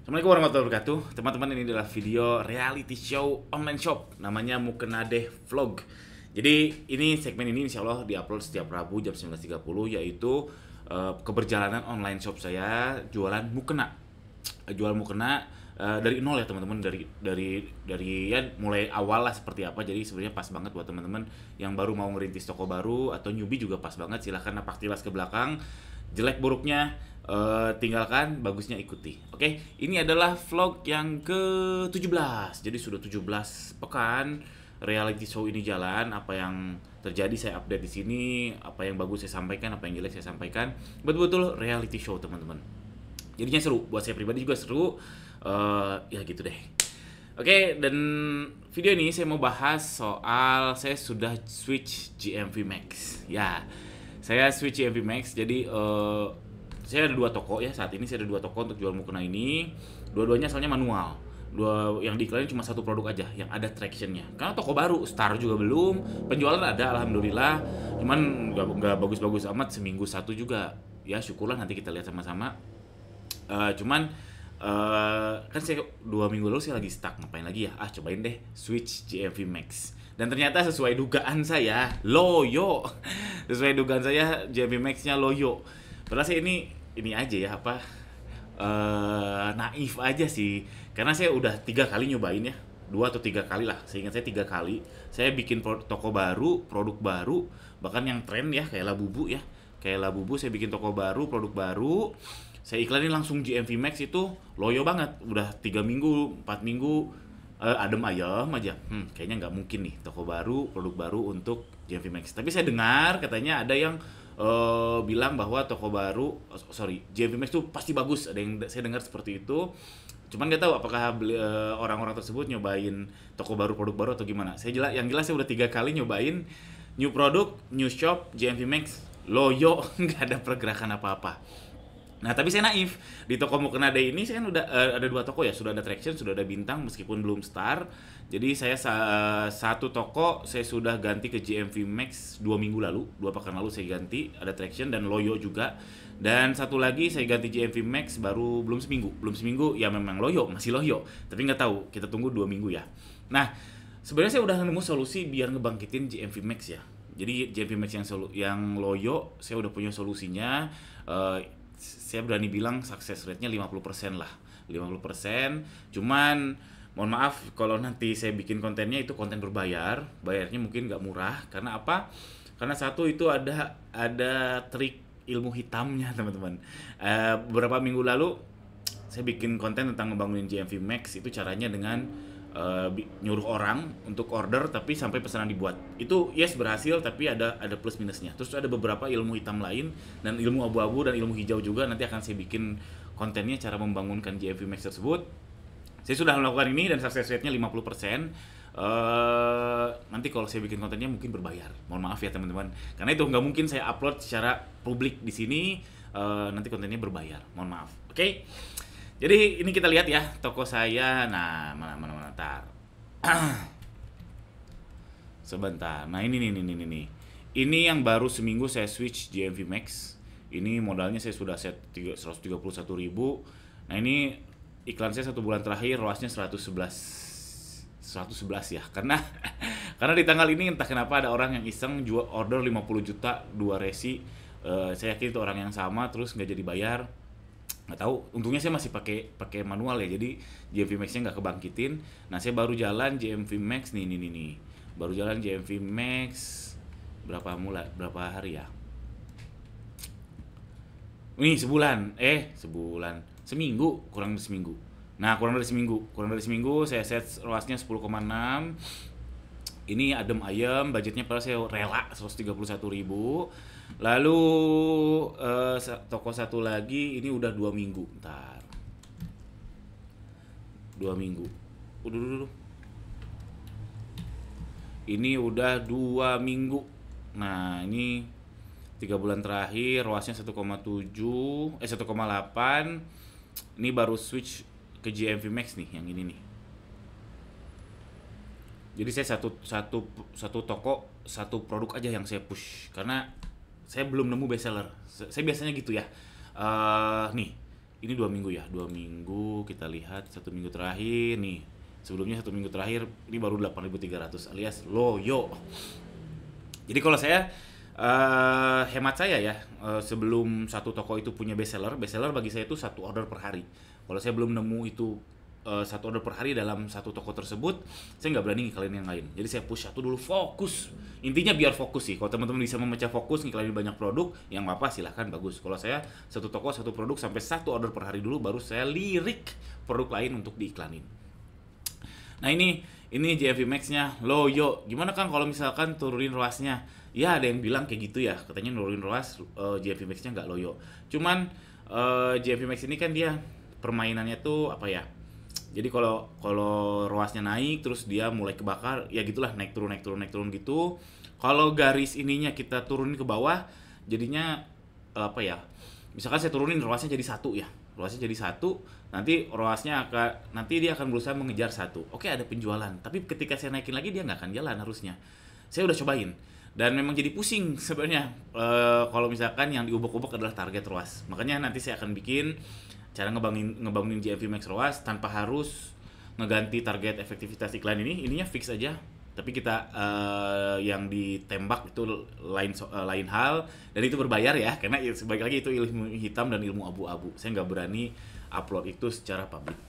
Assalamualaikum warahmatullahi wabarakatuh. Teman-teman, ini adalah video reality show online shop namanya Mukenade Vlog. Jadi ini segmen ini insya Allah diupload setiap Rabu jam 19.30, yaitu keberjalanan online shop saya jualan mukena. Jual mukena dari nol ya teman-teman, dari ya mulai awal lah seperti apa. Jadi sebenarnya pas banget buat teman-teman yang baru mau ngerintis toko baru atau newbie juga pas banget. Silahkan napak tilas ke belakang, jelek buruknya tinggalkan, bagusnya ikuti. Oke, ini adalah vlog yang ke-17. Jadi sudah 17 pekan reality show ini jalan. Apa yang terjadi saya update di sini, apa yang bagus saya sampaikan, apa yang jelek saya sampaikan. Betul-betul reality show, teman-teman. Jadinya seru, buat saya pribadi juga seru. Ya gitu deh. Oke, dan video ini saya mau bahas soal saya sudah switch GMV Max. Ya, saya switch GMV Max. Jadi saya ada dua toko ya, saat ini saya ada dua toko untuk jual mukena ini. Dua-duanya asalnya manual. Dua yang diiklanin cuma satu produk aja yang ada tractionnya. Karena toko baru, start juga belum, penjualan ada alhamdulillah. Cuman nggak bagus-bagus amat, seminggu satu juga. Ya syukurlah, nanti kita lihat sama-sama. Cuman kan saya 2 minggu lalu saya lagi stuck, ngapain lagi ya? Cobain deh switch GMV Max. Dan ternyata sesuai dugaan saya, loyo. Sesuai dugaan saya GMV Max-nya loyo. Padahal saya ini aja ya naif aja sih, karena saya udah 3 kali nyobain ya, 2 atau 3 kali lah, seingat saya 3 kali saya bikin toko baru, produk baru, bahkan yang tren ya kayak Labubu ya, kayak Labubu saya bikin toko baru, produk baru, saya iklanin langsung GMV Max. Itu loyo banget, udah 3 minggu 4 minggu adem ayem aja. Kayaknya nggak mungkin nih toko baru, produk baru untuk GMV Max. Tapi saya dengar katanya ada yang bilang bahwa toko baru, GMV Max tuh pasti bagus. Ada yang saya dengar seperti itu. Cuman nggak tahu apakah orang-orang tersebut nyobain toko baru, produk baru atau gimana. Yang jelas saya udah 3 kali nyobain new produk, new shop, GMV Max, loyo, nggak ada pergerakan apa-apa. Nah, tapi saya naif. Di toko Mukenade ini saya kan udah ada 2 toko ya, sudah ada traction, sudah ada bintang meskipun belum star. Jadi saya satu toko saya sudah ganti ke GMV Max 2 minggu lalu, 2 pekan lalu saya ganti, ada traction dan loyo juga. Dan satu lagi saya ganti GMV Max baru belum seminggu ya, memang loyo, masih loyo. Tapi nggak tahu, kita tunggu 2 minggu ya. Nah, sebenarnya saya udah nemu solusi biar ngebangkitin GMV Max ya. Jadi GMV Max yang loyo, saya udah punya solusinya. Saya berani bilang sukses rate-nya 50% lah, 50%. Cuman mohon maaf kalau nanti saya bikin kontennya itu konten berbayar, bayarnya mungkin nggak murah. Karena apa? Karena satu, itu ada trik ilmu hitamnya teman-teman. Beberapa minggu lalu saya bikin konten tentang ngebangunin GMV Max. Itu caranya dengan nyuruh orang untuk order tapi sampai pesanan dibuat. Itu yes berhasil, tapi ada plus minusnya. Terus ada beberapa ilmu hitam lain dan ilmu abu-abu dan ilmu hijau juga. Nanti akan saya bikin kontennya cara membangunkan GMV Max tersebut. Saya sudah melakukan ini dan success rate-nya 50%. Nanti kalau saya bikin kontennya mungkin berbayar. Mohon maaf ya teman-teman. Karena itu nggak mungkin saya upload secara publik di sini. Nanti kontennya berbayar. Mohon maaf. Oke? Jadi ini kita lihat ya toko saya. Nah, mana tar. Sebentar. Nah, ini. Ini yang baru seminggu saya switch GMV Max. Ini modalnya saya sudah set 131.000. Nah, ini iklan saya 1 bulan terakhir ROAS-nya 111 ya. Karena di tanggal ini entah kenapa ada orang yang iseng jual order 50 juta 2 resi. Saya yakin itu orang yang sama, terus nggak jadi bayar. Nggak tahu, untungnya saya masih pakai manual ya, jadi GMV Max-nya nggak kebangkitin. Nah, saya baru jalan GMV Max nih, baru jalan GMV Max berapa hari ya? Ini seminggu, kurang dari seminggu. Nah, kurang dari seminggu saya set ROAS-nya 10,6. Ini adem ayem, budgetnya padahal saya rela 131.000. Lalu toko satu lagi ini udah 2 minggu. Ntar 2 minggu. Udah. Ini udah 2 minggu. Nah, ini 3 bulan terakhir ROAS-nya 1,8. Ini baru switch ke GMV Max nih, yang ini nih. Jadi saya satu toko, satu produk aja yang saya push, karena saya belum nemu bestseller. Saya biasanya gitu ya. Nih, ini 2 minggu ya, 2 minggu kita lihat 1 minggu terakhir nih. Sebelumnya 1 minggu terakhir ini baru 8.300 alias loyo. Jadi kalau saya hemat saya ya, sebelum satu toko itu punya bestseller bagi saya itu satu order per hari. Kalau saya belum nemu itu satu order per hari dalam satu toko tersebut, saya nggak berani ngiklain yang lain. Jadi saya push satu dulu, fokus. Intinya biar fokus sih. Kalau teman-teman bisa memecah fokus ngiklain banyak produk, yang apa silahkan, bagus. Kalau saya satu toko satu produk sampai satu order per hari dulu, baru saya lirik produk lain untuk diiklanin. Nah ini JFV Max-nya loyo. Gimana Kang kalau misalkan turunin ROAS-nya? Ya ada yang bilang kayak gitu ya, katanya nurunin ROAS JFV Max-nya nggak loyo. Cuman JFV Max ini kan dia permainannya tuh apa ya? Jadi kalau ROAS-nya naik terus dia mulai kebakar, ya gitulah, naik turun gitu. Kalau garis ininya kita turunin ke bawah, jadinya apa ya? Misalkan saya turunin ROAS-nya jadi 1 ya. ROAS-nya jadi 1, nanti dia akan berusaha mengejar 1. Oke, ada penjualan, tapi ketika saya naikin lagi dia nggak akan jalan harusnya. Saya udah cobain dan memang jadi pusing sebenarnya kalau misalkan yang diubek-ubek adalah target ROAS. Makanya nanti saya akan bikin cara ngebangunin JFV Max ROAS tanpa harus ngeganti target efektivitas iklan ininya fix aja. Tapi kita yang ditembak itu lain hal, dan itu berbayar ya, karena sebaik lagi itu ilmu hitam dan ilmu abu-abu. Saya nggak berani upload itu secara publik.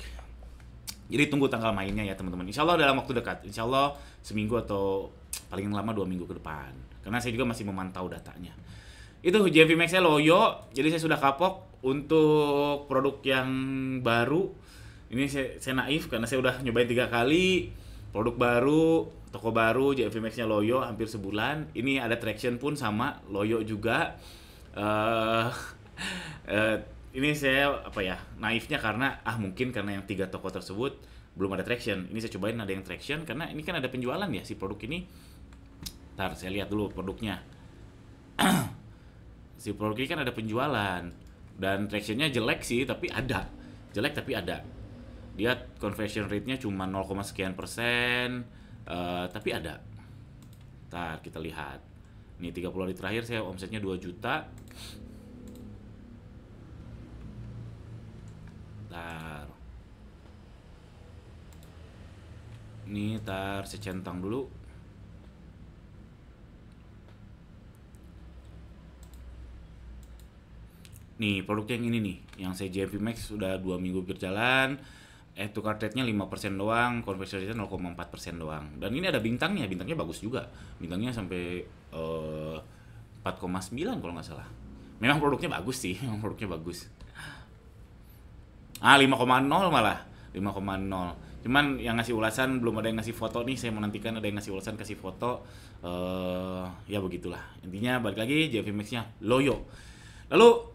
Jadi tunggu tanggal mainnya ya teman-teman. Insya Allah dalam waktu dekat. Insya Allah seminggu atau paling lama 2 minggu ke depan. Karena saya juga masih memantau datanya. Itu JFV Max-nya loyo. Jadi saya sudah kapok untuk produk yang baru. Ini saya naif karena saya udah nyobain 3 kali. Produk baru, toko baru, JFV Max-nya loyo hampir sebulan. Ini ada traction pun sama, loyo juga. Ini saya naifnya karena mungkin karena yang 3 toko tersebut belum ada traction. Ini saya cobain ada yang traction karena ini kan ada penjualan ya si produk ini. Ntar saya lihat dulu produknya. Si produk ini kan ada penjualan dan tractionnya jelek sih, tapi ada. Jelek tapi ada. Dia conversion rate-nya cuma 0, sekian persen, tapi ada. Ntar kita lihat. Ini 30 hari terakhir saya omsetnya 2 juta. Ntar. Ini saya centang dulu. Nih produknya yang ini nih, yang saya JFV Max sudah 2 minggu berjalan. Tukar rate-nya 5% doang, conversion rate-nya 0,4% doang. Dan ini ada bintangnya bagus juga. Bintangnya sampai 4,9 kalau nggak salah. Memang produknya bagus sih, 5,0 malah, 5,0. Cuman yang ngasih ulasan belum ada yang ngasih foto nih, saya menantikan ada yang ngasih ulasan kasih foto. Ya begitulah. Intinya balik lagi JFV Max-nya loyo. Lalu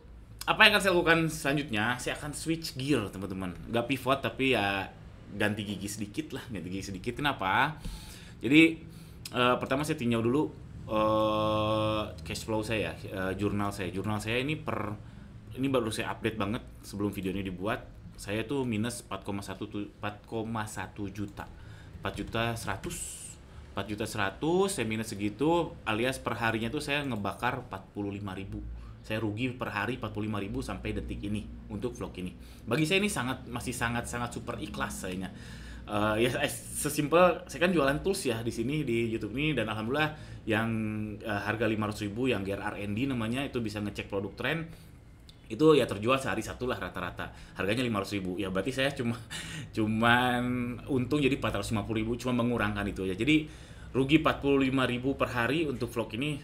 apa yang akan saya lakukan selanjutnya? Saya akan switch gear teman-teman. Gak pivot tapi ya ganti gigi sedikit lah, Kenapa? Jadi pertama saya tinjau dulu cash flow saya, jurnal saya ini baru saya update banget sebelum video ini dibuat. Saya tuh minus 4,1 juta. 4 juta 100 saya minus segitu, alias per harinya tuh saya ngebakar 45.000. Saya rugi per hari 45.000 sampai detik ini untuk vlog ini. Bagi saya ini masih sangat super ikhlas sayanya. Sesimpel saya kan jualan tools ya di sini di YouTube ini, dan alhamdulillah yang harga 500.000 yang Gear R&D namanya itu bisa ngecek produk tren. Itu ya terjual sehari satu lah rata-rata. Harganya 500.000. Ya berarti saya cuman untung jadi 450.000, cuma mengurangkan itu aja. Jadi rugi 45.000 per hari untuk vlog ini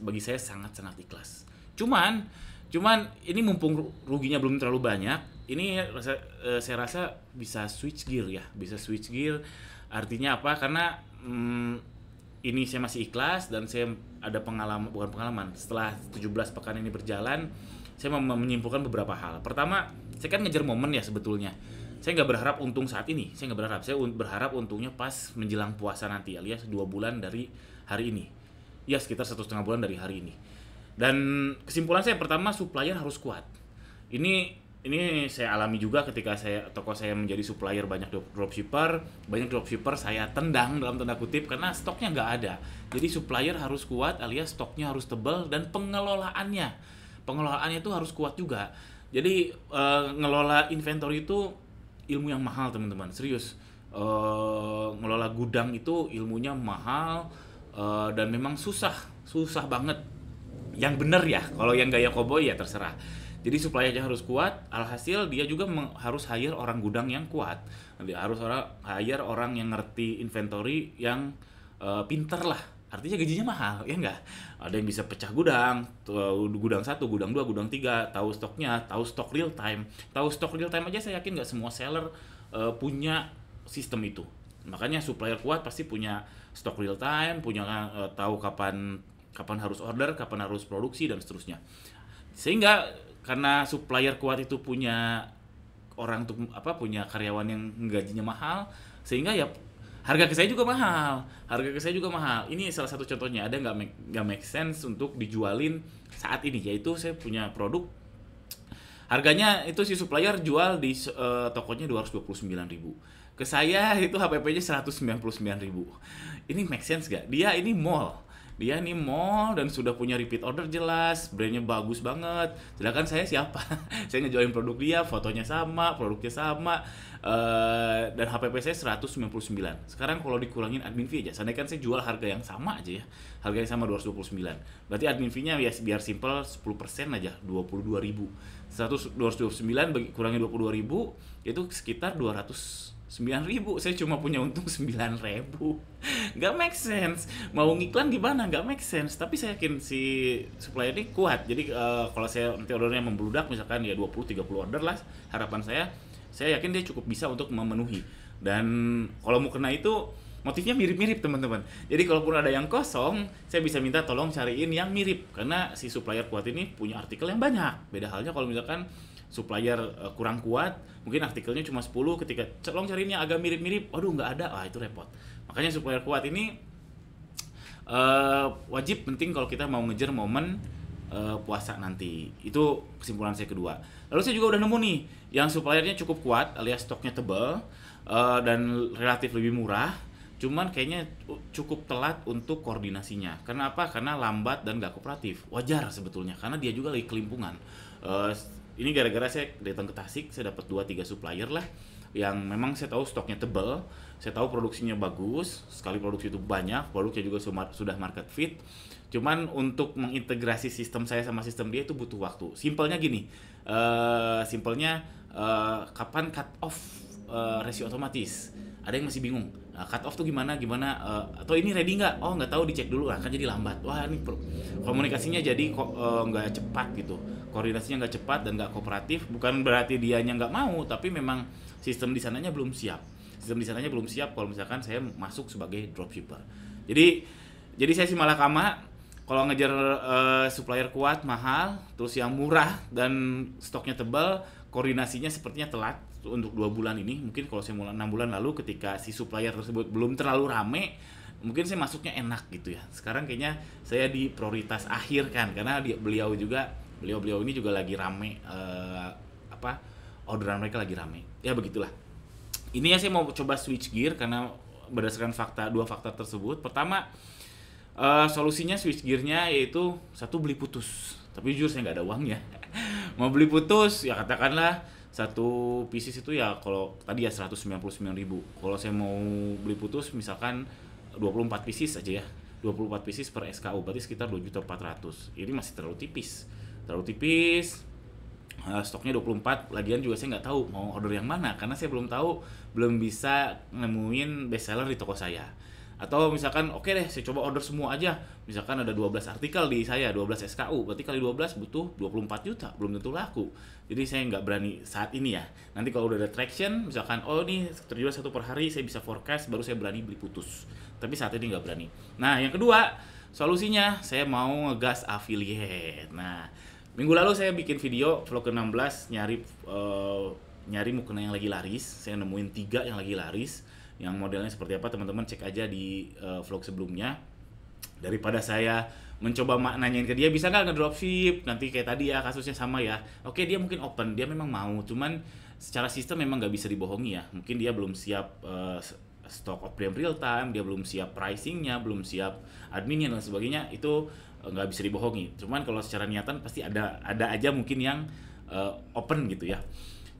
bagi saya sangat ikhlas. Cuman ini mumpung ruginya belum terlalu banyak, ini saya rasa bisa switch gear ya, artinya apa? Karena ini saya masih ikhlas dan saya ada pengalaman setelah 17 pekan ini berjalan, saya menyimpulkan beberapa hal. Pertama, saya kan ngejar momen ya sebetulnya. Saya nggak berharap untung saat ini, saya berharap untungnya pas menjelang puasa nanti, alias 2 bulan dari hari ini. Ya sekitar 1,5 bulan dari hari ini. Dan kesimpulan saya pertama, supplier harus kuat. Ini saya alami juga ketika toko saya menjadi supplier banyak dropshipper saya tendang dalam tanda kutip karena stoknya nggak ada. Jadi supplier harus kuat alias stoknya harus tebal, dan pengelolaannya itu harus kuat juga. Jadi ngelola inventory itu ilmu yang mahal teman-teman, serius. Ngelola gudang itu ilmunya mahal, dan memang susah banget. Yang bener ya, kalau yang gaya koboi ya terserah. Jadi suppliernya harus kuat, alhasil dia juga harus hire orang gudang yang kuat. Dia harus hire orang yang ngerti inventory yang pinter lah. Artinya gajinya mahal, ya enggak? Ada yang bisa pecah gudang, gudang satu, gudang dua, gudang tiga, tahu stoknya, tahu stok real time. Tahu stok real time aja saya yakin nggak semua seller punya sistem itu. Makanya supplier kuat pasti punya stok real time, punya tahu kapan harus order, kapan harus produksi dan seterusnya. Sehingga karena supplier kuat itu punya orang tuh punya karyawan yang gajinya mahal, sehingga ya harga ke saya juga mahal. Ini salah satu contohnya, ada nggak make sense untuk dijualin saat ini, yaitu saya punya produk harganya itu si supplier jual di tokonya 229.000. Ke saya itu HPP-nya 199.000. Ini make sense gak? Dia ini mall dan sudah punya repeat order jelas, brandnya bagus banget. Sedangkan saya siapa? Saya ngejualin produk dia, fotonya sama, produknya sama, dan HPP saya 199. Sekarang kalau dikurangin admin fee aja, seandainya kan saya jual harga yang sama aja ya, harga yang sama 229. Berarti admin fee-nya ya biar simple 10% aja, 22.000. 229 kurangin 22.000 itu sekitar 209.000. Saya cuma punya untung 9.000. Nggak make sense. Mau ngiklan gimana? Nggak make sense. Tapi saya yakin si supplier ini kuat. Jadi kalau saya nanti ordernya membludak, misalkan ya 20-30 order lah, harapan saya yakin dia cukup bisa untuk memenuhi. Dan kalau mau kena itu motifnya mirip-mirip teman-teman. Jadi kalaupun ada yang kosong, saya bisa minta tolong cariin yang mirip. Karena si supplier kuat ini punya artikel yang banyak. Beda halnya kalau misalkan supplier kurang kuat, mungkin artikelnya cuma 10, ketika tolong cariin yang agak mirip-mirip, waduh nggak ada, wah itu repot. Makanya supplier kuat ini wajib penting kalau kita mau ngejar momen puasa nanti. Itu kesimpulan saya kedua. Lalu saya juga udah nemu nih yang suppliernya cukup kuat alias stoknya tebal, dan relatif lebih murah, cuman kayaknya cukup telat untuk koordinasinya. Karena apa? Karena lambat dan gak kooperatif. Wajar sebetulnya, karena dia juga lagi kelimpungan. Ini gara-gara saya datang ke Tasik, saya dapat 2-3 supplier lah yang memang saya tahu stoknya tebal, saya tahu produksinya bagus, sekali produksi itu banyak, produknya juga sudah market fit. Cuman untuk mengintegrasi sistem saya sama sistem dia itu butuh waktu. Simpelnya gini, kapan cut off rasio otomatis? Ada yang masih bingung. Nah, cut off tuh gimana? Atau ini ready nggak? Oh nggak tahu, dicek dulu. Nah, kan jadi lambat. Wah ini komunikasinya jadi nggak cepat gitu. Koordinasinya nggak cepat dan nggak kooperatif. Bukan berarti dianya nggak mau, tapi memang sistem di sananya belum siap. Kalau misalkan saya masuk sebagai dropshipper. Jadi saya sih malah kalau ngejar supplier kuat mahal, terus yang murah dan stoknya tebal, koordinasinya sepertinya telat untuk 2 bulan ini. Mungkin kalau saya mulai 6 bulan lalu ketika si supplier tersebut belum terlalu rame, mungkin saya masuknya enak gitu ya. Sekarang kayaknya saya di prioritas akhir kan, karena beliau ini juga lagi rame, orderan mereka lagi rame. Ya begitulah. Ini ya saya mau coba switch gear karena berdasarkan dua fakta tersebut. Pertama, solusinya switch gearnya yaitu satu, beli putus. Tapi jujur saya nggak ada uangnya. Mau beli putus ya katakanlah satu pieces itu ya kalau tadi ya 199.000. Kalau saya mau beli putus misalkan 24 pieces aja ya. 24 pieces per SKU berarti sekitar 2.400.000. Ini masih terlalu tipis. Stoknya 24, lagian juga saya nggak tahu mau order yang mana karena saya belum bisa nemuin best seller di toko saya. Atau misalkan oke deh saya coba order semua aja, misalkan ada 12 artikel di saya, 12 SKU, berarti kali 12 butuh 24 juta, belum tentu laku. Jadi saya nggak berani saat ini ya. Nanti kalau udah ada traction, misalkan ini terjual 1 per hari, saya bisa forecast, baru saya berani beli putus. Tapi saat ini nggak berani. Nah yang kedua, solusinya saya mau ngegas affiliate. Nah minggu lalu saya bikin video vlog ke-16 nyari mukena yang lagi laris. Saya nemuin 3 yang lagi laris. Yang modelnya seperti apa teman-teman cek aja di vlog sebelumnya. Daripada saya mencoba nanyain ke dia bisa nggak ngedropship, nanti kayak tadi ya kasusnya sama ya. Oke dia mungkin open, dia memang mau, cuman secara sistem memang nggak bisa dibohongi ya. Mungkin dia belum siap stock update real time, dia belum siap pricingnya, belum siap adminnya dan sebagainya, itu nggak bisa dibohongi. Cuman kalau secara niatan pasti ada aja mungkin yang open gitu ya.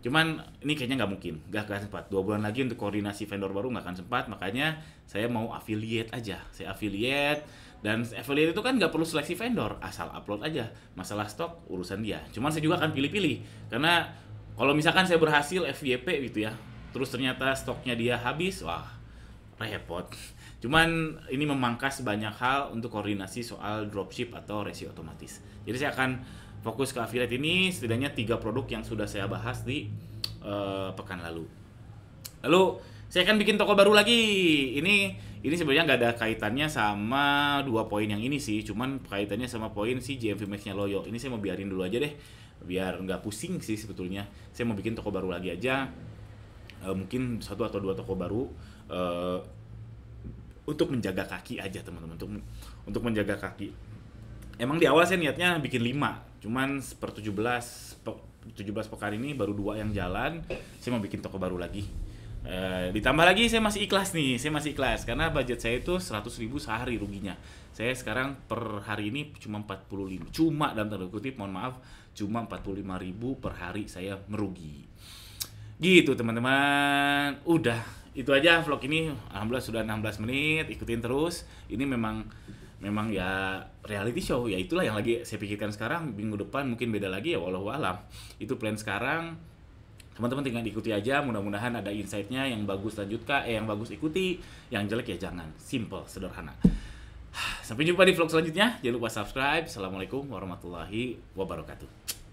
Cuman ini kayaknya nggak mungkin, nggak sempat. 2 bulan lagi untuk koordinasi vendor baru nggak akan sempat, makanya saya mau affiliate aja. Saya affiliate, dan affiliate itu kan nggak perlu seleksi vendor, asal upload aja. Masalah stok urusan dia. Cuman saya juga akan pilih-pilih, karena kalau misalkan saya berhasil FYP gitu ya, terus ternyata stoknya dia habis, wah repot. Cuman ini memangkas banyak hal untuk koordinasi soal dropship atau resi otomatis. Jadi saya akan fokus ke affiliate ini, setidaknya 3 produk yang sudah saya bahas di pekan lalu. Lalu saya akan bikin toko baru lagi. Ini sebenarnya nggak ada kaitannya sama 2 poin yang ini sih, cuman kaitannya sama poin si GMV Max-nya Loyo. Ini saya mau biarin dulu aja deh, biar nggak pusing sih sebetulnya. Saya mau bikin toko baru lagi aja, mungkin 1 atau 2 toko baru, untuk menjaga kaki aja teman-teman, untuk menjaga kaki. Emang di awal saya niatnya bikin 5, cuman per 17 pekan ini baru 2 yang jalan. Saya mau bikin toko baru lagi. Ditambah lagi saya masih ikhlas karena budget saya itu 100.000 sehari ruginya. Saya sekarang per hari ini cuma 45, cuma dalam tanda kutip, mohon maaf, cuma 45.000 per hari saya merugi. Gitu teman-teman. Udah, itu aja vlog ini. Alhamdulillah sudah 16 menit. Ikutin terus. Ini memang ya reality show. Ya itulah yang lagi saya pikirkan sekarang. Minggu depan mungkin beda lagi ya, wallahu alam. Itu plan sekarang. Teman-teman tinggal ikuti aja. Mudah-mudahan ada insight-nya. Yang bagus lanjutkan, yang bagus ikuti, yang jelek ya jangan. Simple, sederhana. Sampai jumpa di vlog selanjutnya. Jangan lupa subscribe. Assalamualaikum warahmatullahi wabarakatuh.